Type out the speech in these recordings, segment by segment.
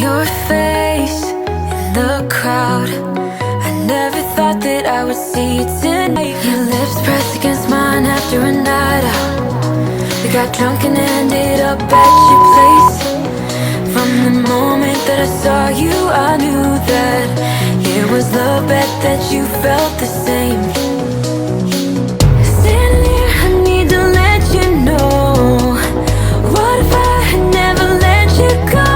Your face in the crowd, I never thought that I would see you tonight. Your lips pressed against mine after a night out. We got drunk and ended up at your place. From the moment that I saw you, I knew that it was love, bet that you felt the same. Standing here, I need to let you know, what if I had never let you go?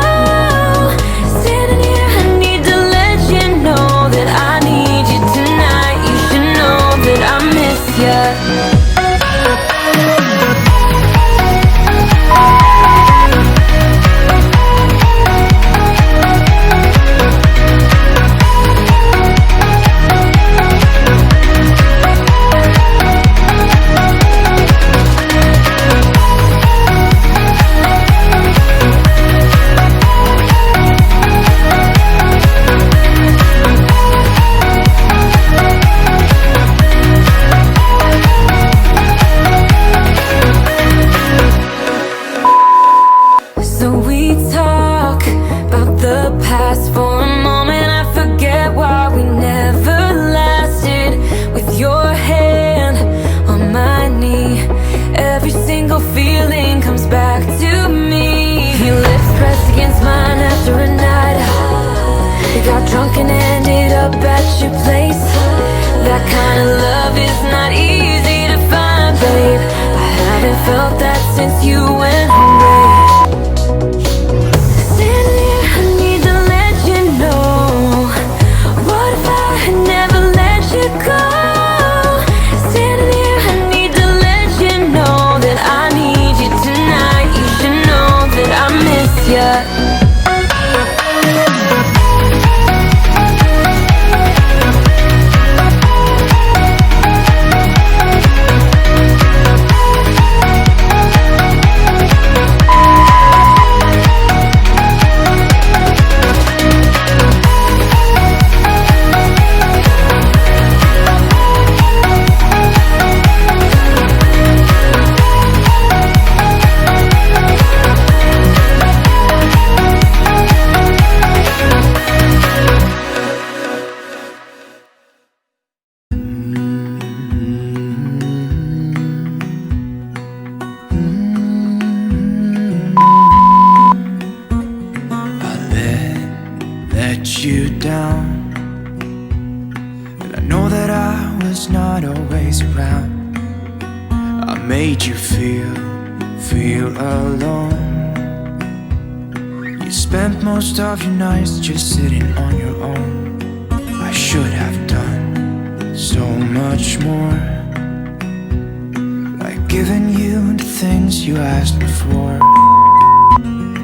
Standing here, I need to let you know that I need you tonight. You should know that I miss you. Drunk and ended up at your place. That kind of love is not easy to find, babe. I haven't felt that since you went away. Standing here, I need to let you know, what if I had never let you go? Standing here, I need to let you know that I need you tonight. You should know that I miss you. You down, and I know that I was not always around. I made you feel alone. You spent most of your nights just sitting on your own. I should have done so much more, like giving you the things you asked me for.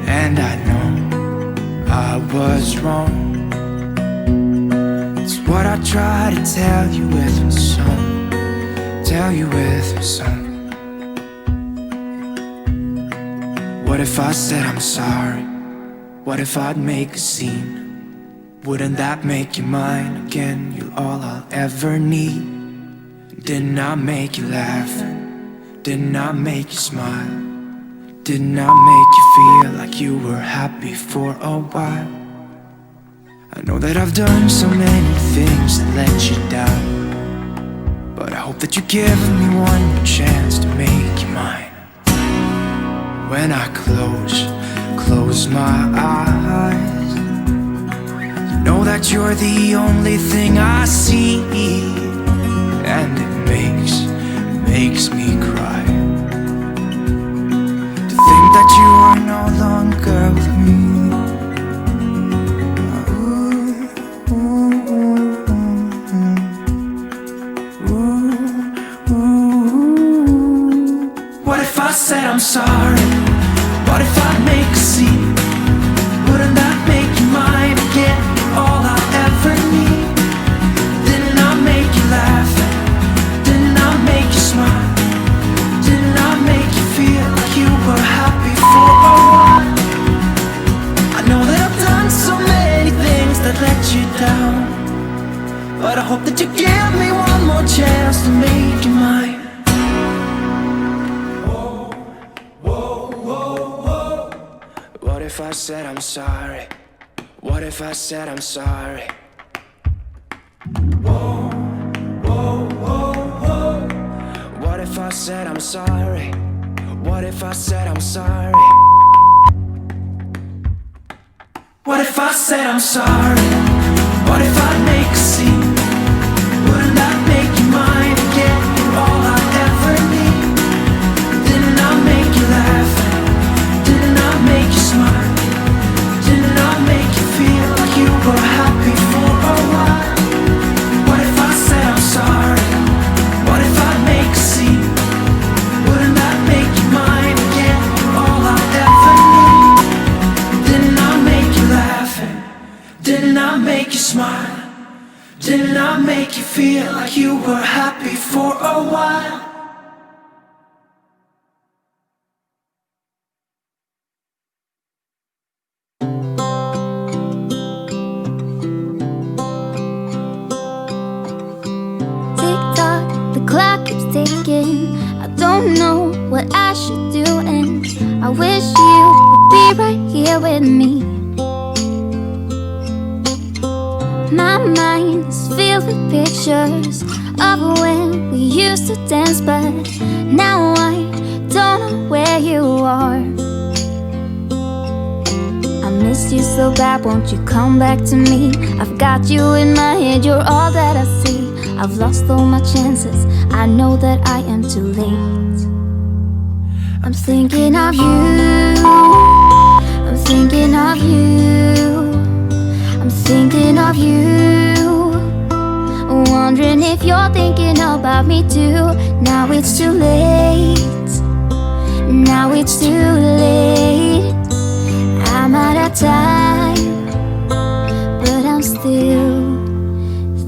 And I know I was wrong. What I try to tell you with my song, tell you with my song. What if I said I'm sorry? What if I'd make a scene? Wouldn't that make you mine again? You're all I'll ever need. Didn't I make you laugh? Didn't I make you smile? Didn't I make you feel like you were happy for a while? I know that I've done so many things that let you down, but I hope that you give me one more chance to make you mine. When I close my eyes, you know that you're the only thing I see, and it makes me cry to think that you are no longer with me. I said I'm sorry. What if I make a scene? Wouldn't that make you mine again? All I ever need. Didn't I make you laugh? Didn't I make you smile? Didn't I make you feel like you were happy for a while? I know that I've done so many things that let you down, but I hope that you give me one more chance to make you mine. What if I said I'm sorry? What if I said I'm sorry? Whoa, whoa, whoa, whoa. What if I said I'm sorry? What if I said I'm sorry? What if I said I'm sorry? What if I make a scene? Wouldn't that make you mine again? You're all I ever need. Didn't I make you laugh? Didn't I make you smile? Didn't I make you feel like you were happy for a while? What if I said I'm sorry? What if I make a scene? Wouldn't that make you mine again? You're all I ever need. Didn't I make you laugh? Didn't I make you smile? Didn't I make you feel like you were happy for a while? Tick-tock, the clock keeps ticking. I don't know what I should do, and I wish you would be right here with me. My mind is filled with pictures of when we used to dance, but now I don't know where you are. I miss you so bad, won't you come back to me? I've got you in my head, you're all that I see. I've lost all my chances, I know that I am too late. I'm thinking of you, I'm thinking of you, I'm thinking of you, wondering if you're thinking about me too. Now it's too late, now it's too late. I'm out of time, but I'm still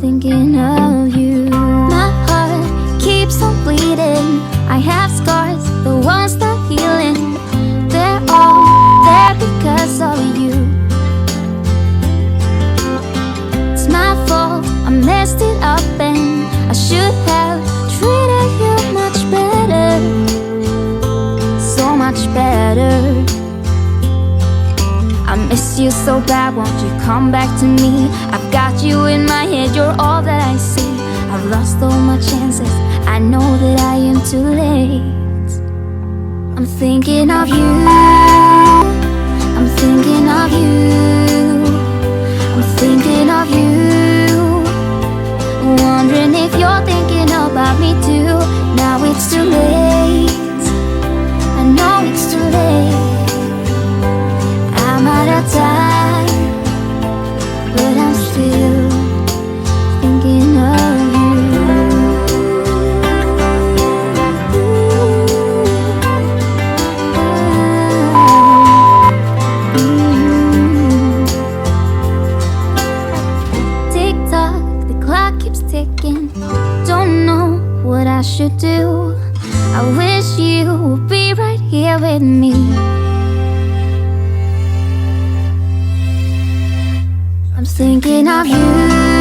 thinking of you. My heart keeps on bleeding, I have scars, the ones not healing. They're all there because of you. It's my fault, I messed it up, and I should have treated you much better, so much better. I miss you so bad, won't you come back to me? I've got you in my head, you're all that I see. I've lost all my chances, I know that I am too late. I'm thinking of you, I'm thinking of you, I'm thinking of you, wondering if you're thinking about me too. Now it's too late, I know it's too late. I'm out of time, but I'm still thinking of you. Tick-tock, the clock keeps ticking. Don't know what I should do. I wish you would be right here with me. I'm thinking of you.